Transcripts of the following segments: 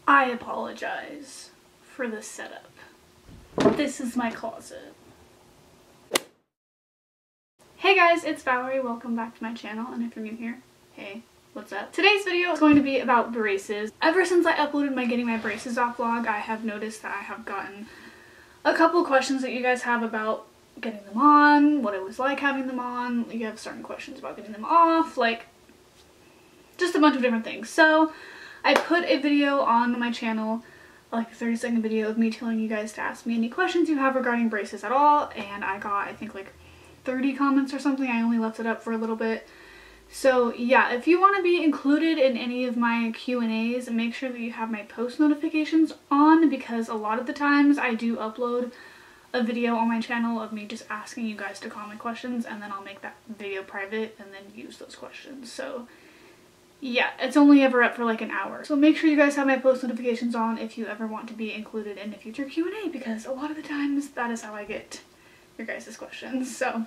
I apologize for the setup. This is my closet. Hey guys, it's Valerie. Welcome back to my channel, and if you're new here, hey, what's up? Today's video is going to be about braces. Ever since I uploaded my getting my braces off vlog, I have noticed that I have gotten a couple questions that you guys have about getting them on, what it was like having them on. You have certain questions about getting them off, like just a bunch of different things. So I put a video on my channel, like a 30-second video of me telling you guys to ask me any questions you have regarding braces at all, and I got, I think, like 30 comments or something. I only left it up for a little bit. So yeah, if you want to be included in any of my Q&As, make sure that you have my post notifications on, because a lot of the times I do upload a video on my channel of me just asking you guys to comment questions, and then I'll make that video private and then use those questions. So yeah, it's only ever up for like an hour. So make sure you guys have my post notifications on if you ever want to be included in a future Q&A, because a lot of the times that is how I get your guys' questions. So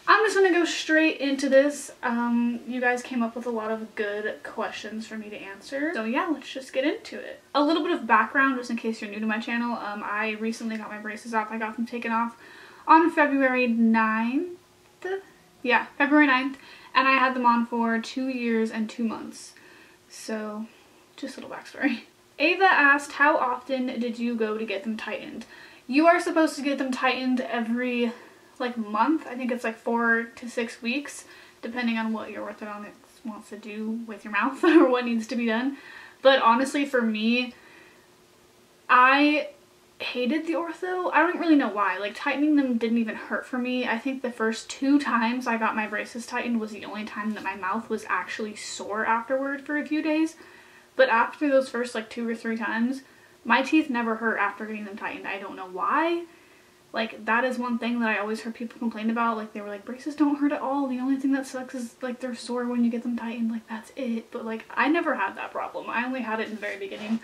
I'm just gonna go straight into this. You guys came up with a lot of good questions for me to answer. So yeah, let's just get into it. A little bit of background just in case you're new to my channel. I recently got my braces off. I got them taken off on February 9th. Yeah, February 9th. And I had them on for 2 years and 2 months. So, just a little backstory. Ava asked, how often did you go to get them tightened? You are supposed to get them tightened every, like, month. I think it's like 4 to 6 weeks, depending on what your orthodontist wants to do with your mouth or what needs to be done. But honestly, for me, I hated the ortho. I don't really know why. Like, tightening them didn't even hurt for me. I think the first 2 times I got my braces tightened was the only time that my mouth was actually sore afterward for a few days. But after those first like 2 or 3 times, my teeth never hurt after getting them tightened. I don't know why. Like, that is one thing that I always heard people complain about. Like, they were like, braces don't hurt at all. The only thing that sucks is like they're sore when you get them tightened. Like, that's it. But like, I never had that problem. I only had it in the very beginning.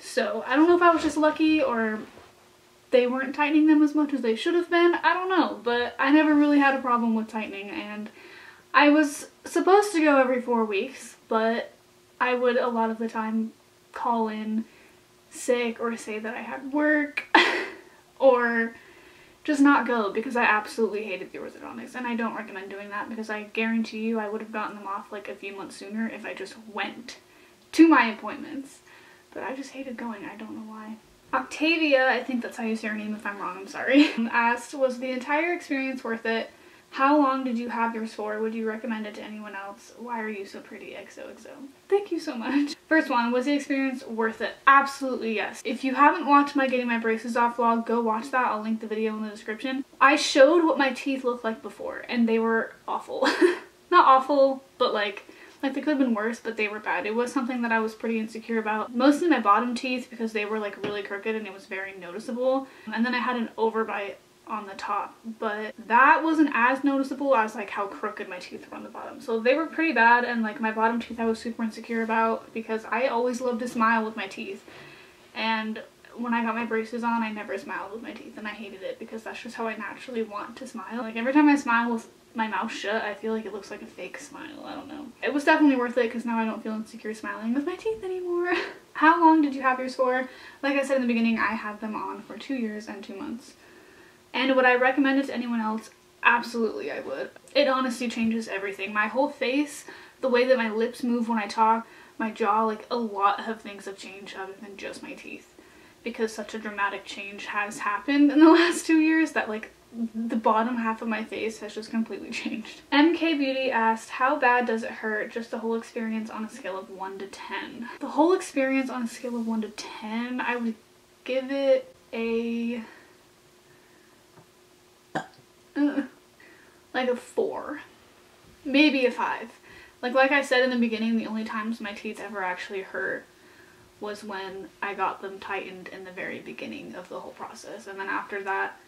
So I don't know if I was just lucky or they weren't tightening them as much as they should have been. I don't know, but I never really had a problem with tightening, and I was supposed to go every 4 weeks, but I would a lot of the time call in sick or say that I had work or just not go, because I absolutely hated the orthodontics, and I don't recommend doing that, because I guarantee you I would have gotten them off like a few months sooner if I just went to my appointments. But I just hated going. I don't know why. Octavia, I think that's how you say her name. If I'm wrong, I'm sorry, asked, was the entire experience worth it? How long did you have yours for? Would you recommend it to anyone else? Why are you so pretty? XOXO. Thank you so much. First one, was the experience worth it? Absolutely yes. If you haven't watched my getting my braces off vlog, go watch that. I'll link the video in the description. I showed what my teeth looked like before, and they were awful. Not awful, but like they could have been worse, but they were bad. It was something that I was pretty insecure about. Mostly my bottom teeth, because they were like really crooked and it was very noticeable. And then I had an overbite on the top, but that wasn't as noticeable as like how crooked my teeth were on the bottom. So they were pretty bad, and like my bottom teeth I was super insecure about, because I always loved to smile with my teeth. And when I got my braces on, I never smiled with my teeth, and I hated it, because that's just how I naturally want to smile. Like, every time I smile with my mouth shut, I feel like it looks like a fake smile. I don't know. It was definitely worth it, because now I don't feel insecure smiling with my teeth anymore. How long did you have yours for? Like I said in the beginning, I had them on for 2 years and 2 months. And would I recommend it to anyone else? Absolutely, I would. It honestly changes everything. My whole face, the way that my lips move when I talk, my jaw, like a lot of things have changed other than just my teeth, because such a dramatic change has happened in the last 2 years that like the bottom half of my face has just completely changed. MK Beauty asked, how bad does it hurt? Just the whole experience on a scale of 1 to 10. The whole experience on a scale of 1 to 10, I would give it a like a 4, maybe a 5. Like I said in the beginning, the only times my teeth ever actually hurt was when I got them tightened in the very beginning of the whole process, and then after that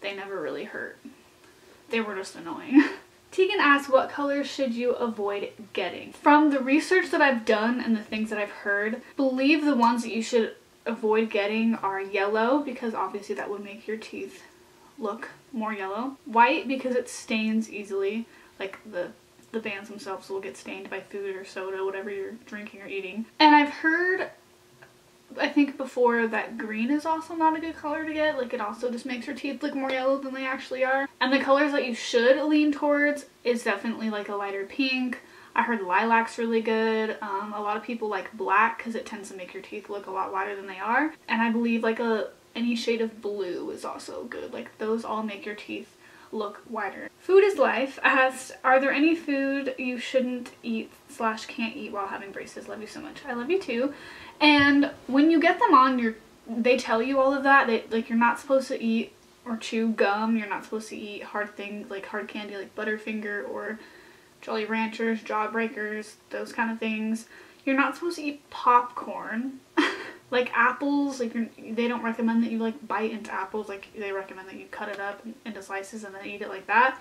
they never really hurt. They were just annoying. Tegan asked, what colors should you avoid getting? From the research that I've done and the things that I've heard, believe the ones that you should avoid getting are yellow, because obviously that would make your teeth look more yellow. White, because it stains easily, like the bands themselves will get stained by food or soda, whatever you're drinking or eating. And I've heard before that green is also not a good color to get. Like, it also just makes your teeth look more yellow than they actually are. And the colors that you should lean towards is definitely like a lighter pink. I heard lilac's really good. A lot of people like black because it tends to make your teeth look a lot wider than they are. And I believe like any shade of blue is also good. Like, those all make your teeth look wider. Food is Life asked, are there any food you shouldn't eat / can't eat while having braces? Love you so much. I love you too. And when you get them on, they tell you all of that. Like, you're not supposed to eat or chew gum. You're not supposed to eat hard things like hard candy like Butterfinger or Jolly Ranchers, Jawbreakers, those kind of things. You're not supposed to eat popcorn. Like apples, like they don't recommend that you like bite into apples. Like, they recommend that you cut it up into slices and then eat it like that.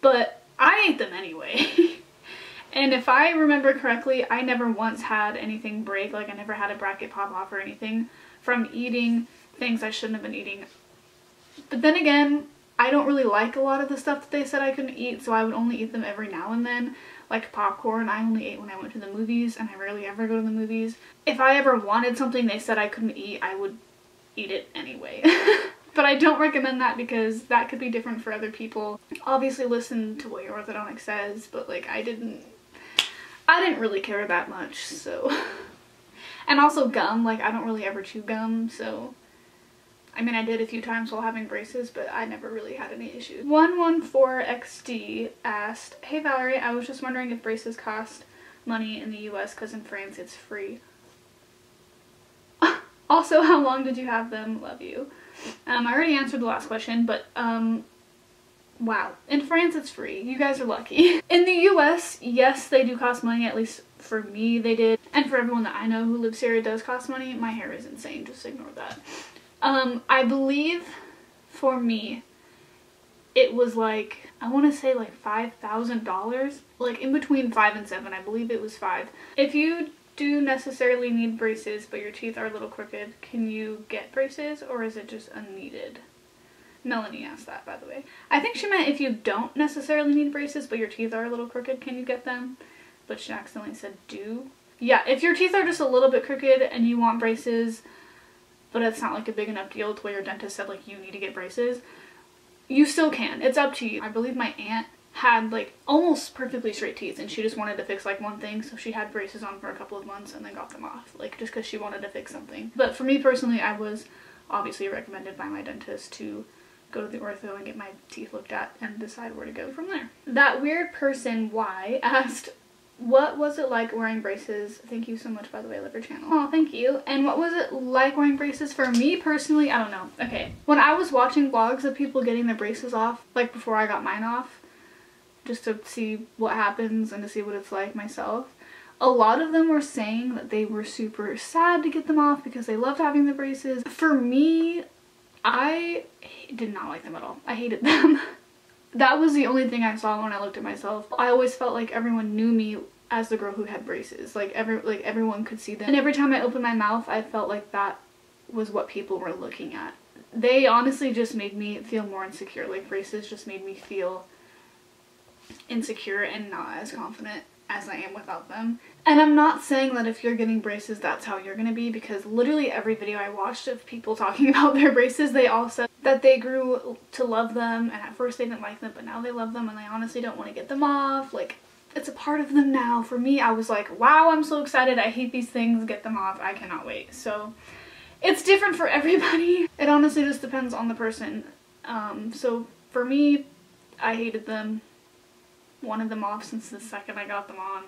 But I ate them anyway. And if I remember correctly, I never once had anything break. Like, I never had a bracket pop off or anything from eating things I shouldn't have been eating. But then again, I don't really like a lot of the stuff that they said I couldn't eat, so I would only eat them every now and then. Like popcorn, I only ate when I went to the movies, and I rarely ever go to the movies. If I ever wanted something they said I couldn't eat, I would eat it anyway. But I don't recommend that because that could be different for other people. Obviously listen to what your orthodontic says, but like I didn't really care that much, so. And also gum, like I don't really ever chew gum, so. I mean, I did a few times while having braces, but I never really had any issues. 114XD asked, hey Valerie, I was just wondering if braces cost money in the US because in France it's free. Also, how long did you have them? Love you. I already answered the last question, but wow. In France it's free. You guys are lucky. In the US, yes, they do cost money, at least for me they did. And for everyone that I know who lives here, it does cost money. My hair is insane, just ignore that. I believe for me, it was like, I want to say like $5,000, like in between 5 and 7. I believe it was 5. If you do necessarily need braces, but your teeth are a little crooked, can you get braces or is it just unneeded? Melanie asked that, by the way. I think she meant if you don't necessarily need braces, but your teeth are a little crooked, can you get them? But she accidentally said do. Yeah, if your teeth are just a little bit crooked and you want braces, but it's not like a big enough deal to where your dentist said like you need to get braces, you still can. It's up to you. I believe my aunt had like almost perfectly straight teeth and she just wanted to fix like one thing, so she had braces on for a couple of months and then got them off, like just because she wanted to fix something. But for me personally, I was obviously recommended by my dentist to go to the ortho and get my teeth looked at and decide where to go from there. That weird person Y asked, what was it like wearing braces? Thank you so much, by the way, I love your channel. Oh, thank you. And what was it like wearing braces? For me personally, I don't know. Okay, when I was watching vlogs of people getting their braces off, like before I got mine off, just to see what happens and to see what it's like myself, a lot of them were saying that they were super sad to get them off because they loved having the braces. For me, I did not like them at all. I hated them. That was the only thing I saw when I looked at myself. I always felt like everyone knew me as the girl who had braces. Like everyone could see them. And every time I opened my mouth, I felt like that was what people were looking at. They honestly just made me feel more insecure. Like, braces just made me feel insecure and not as confident as I am without them. And I'm not saying that if you're getting braces that's how you're gonna be, because literally every video I watched of people talking about their braces, they all said that they grew to love them, and at first they didn't like them, but now they love them and they honestly don't want to get them off. Like, it's a part of them now. For me, I was like, wow, I'm so excited. I hate these things. Get them off. I cannot wait. So it's different for everybody. It honestly just depends on the person. So for me, I hated them. Wanted them off since the second I got them on,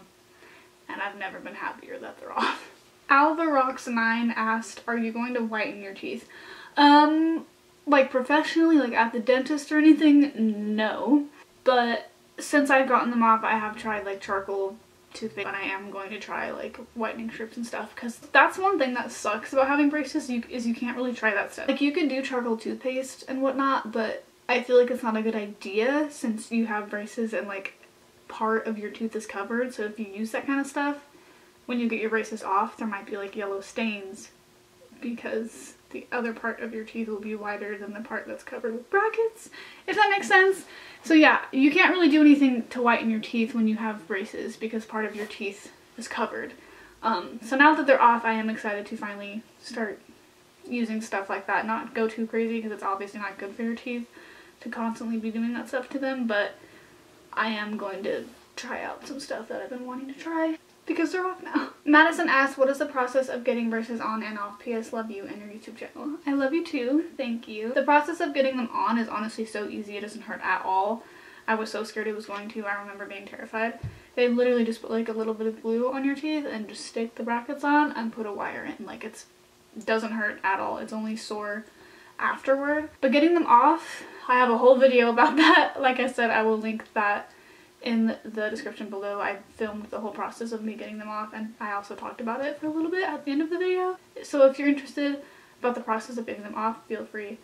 and I've never been happier that they're off. Alvarox9 asked, are you going to whiten your teeth? Like professionally, like at the dentist or anything, no. But since I've gotten them off, I have tried like charcoal toothpaste, and I am going to try like whitening strips and stuff, because that's one thing that sucks about having braces is you can't really try that stuff. Like, you can do charcoal toothpaste and whatnot, but I feel like it's not a good idea since you have braces and like part of your tooth is covered. So if you use that kind of stuff, when you get your braces off, there might be like yellow stains because the other part of your teeth will be wider than the part that's covered with brackets, if that makes sense. So yeah, you can't really do anything to whiten your teeth when you have braces because part of your teeth is covered. So now that they're off, I am excited to finally start using stuff like that. Not go too crazy because it's obviously not good for your teeth to constantly be doing that stuff to them, but I am going to try out some stuff that I've been wanting to try because they're off now. Madison asked, what is the process of getting braces on and off? PS, love you and your YouTube channel. I love you too. Thank you. The process of getting them on is honestly so easy. It doesn't hurt at all. I was so scared it was going to. I remember being terrified. They literally just put like a little bit of glue on your teeth and just stick the brackets on and put a wire in. Like it doesn't hurt at all. It's only sore afterward. But getting them off, I have a whole video about that. Like I said, I will link that in the description below. I filmed the whole process of me getting them off, and I also talked about it for a little bit at the end of the video. So if you're interested about the process of getting them off, feel free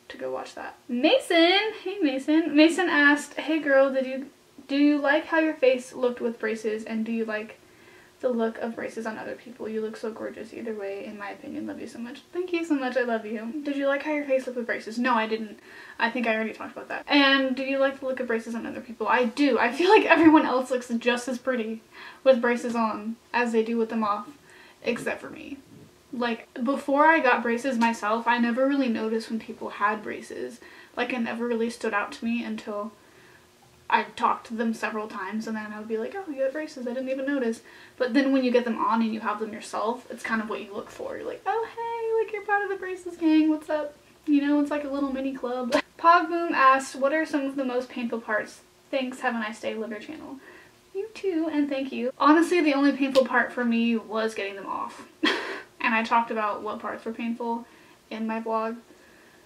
to go watch that. Mason! Hey Mason. Mason asked, hey girl, do you like how your face looked with braces, and do you like the look of braces on other people? You look so gorgeous either way, in my opinion. Love you so much. Thank you so much. I love you. Did you like how your face looked with braces? No, I didn't. I think I already talked about that. And do you like the look of braces on other people? I do. I feel like everyone else looks just as pretty with braces on as they do with them off, except for me. Like, before I got braces myself, I never really noticed when people had braces. Like, it never really stood out to me until I talked to them several times, and then I would be like, oh, you have braces, I didn't even notice. But then when you get them on and you have them yourself, it's kind of what you look for. You're like, oh hey, like you're part of the braces gang, what's up? You know, it's like a little mini club. Pogboom asked, what are some of the most painful parts? Thanks, have a nice day, love your channel. You too, and thank you. Honestly, the only painful part for me was getting them off. And I talked about what parts were painful in my vlog.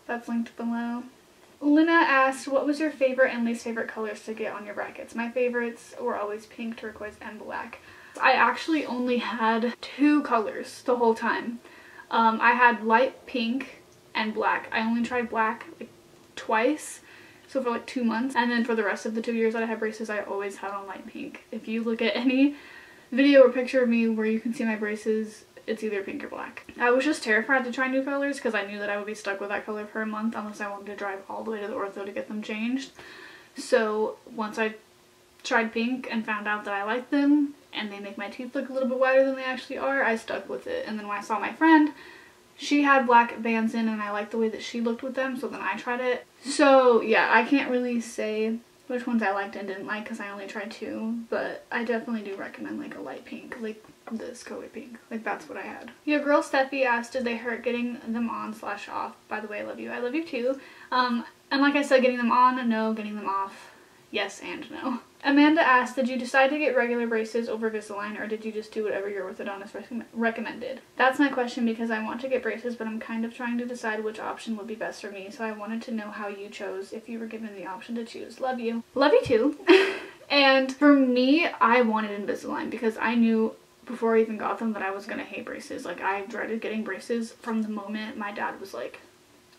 That's linked below. Luna asked, what was your favorite and least favorite colors to get on your brackets? My favorites were always pink, turquoise, and black. I actually only had 2 colors the whole time. I had light pink and black. I only tried black like twice, so for like 2 months. And then for the rest of the 2 years that I had braces, I always had on light pink. If you look at any video or picture of me where you can see my braces, it's either pink or black. I was just terrified to try new colors because I knew that I would be stuck with that color for a month unless I wanted to drive all the way to the ortho to get them changed. So once I tried pink and found out that I liked them and they make my teeth look a little bit wider than they actually are, I stuck with it. And then when I saw my friend, she had black bands in and I liked the way that she looked with them, so then I tried it. So yeah, I can't really say which ones I liked and didn't like because I only tried 2, but I definitely do recommend like a light pink, like this color pink. Like that's what I had. Your girl Steffi asked, did they hurt getting them on / off? By the way, I love you. I love you too. And like I said, getting them on, no. Getting them off, yes and no. Amanda asked, did you decide to get regular braces over Invisalign, or did you just do whatever your orthodontist recommended? That's my question because I want to get braces, but I'm kind of trying to decide which option would be best for me, so I wanted to know how you chose if you were given the option to choose. Love you. Love you too. And for me, I wanted Invisalign because I knew before I even got them that I was gonna hate braces. Like, I dreaded getting braces from the moment my dad was like,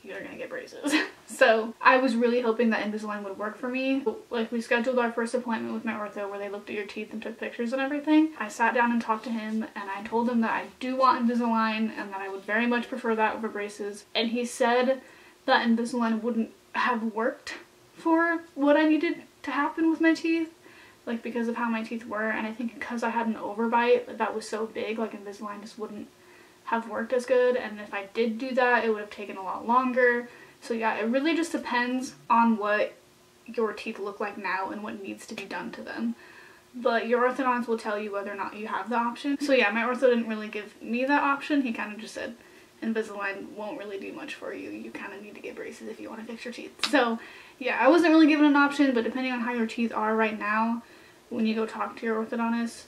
you're gonna get braces. So I was really hoping that Invisalign would work for me. Like, we scheduled our first appointment with my ortho where they looked at your teeth and took pictures and everything. I sat down and talked to him and I told him that I do want Invisalign and that I would very much prefer that over braces. And he said that Invisalign wouldn't have worked for what I needed to happen with my teeth, like because of how my teeth were. And I think because I had an overbite that was so big, like Invisalign just wouldn't have worked as good, and if I did do that, it would have taken a lot longer. So yeah, it really just depends on what your teeth look like now and what needs to be done to them. But your orthodontist will tell you whether or not you have the option. So yeah, my ortho didn't really give me that option. He kind of just said Invisalign won't really do much for you. You kind of need to get braces if you want to fix your teeth. So yeah, I wasn't really given an option, but depending on how your teeth are right now, when you go talk to your orthodontist,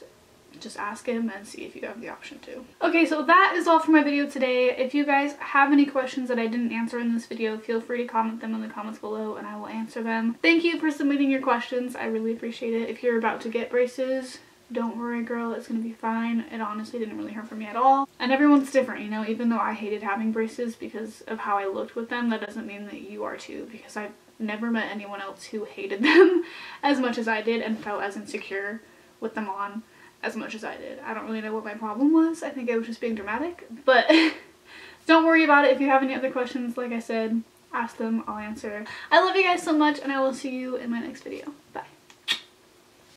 just ask him and see if you have the option to. Okay, so that is all for my video today. If you guys have any questions that I didn't answer in this video, feel free to comment them in the comments below and I will answer them. Thank you for submitting your questions. I really appreciate it. If you're about to get braces, don't worry girl, it's gonna be fine. It honestly didn't really hurt for me at all. And everyone's different, you know, even though I hated having braces because of how I looked with them, that doesn't mean that you are too, because I've never met anyone else who hated them as much as I did and felt as insecure with them on as much as I did. I don't really know what my problem was. I think I was just being dramatic, but don't worry about it. If you have any other questions, like I said, ask them, I'll answer. I love you guys so much and I will see you in my next video. Bye.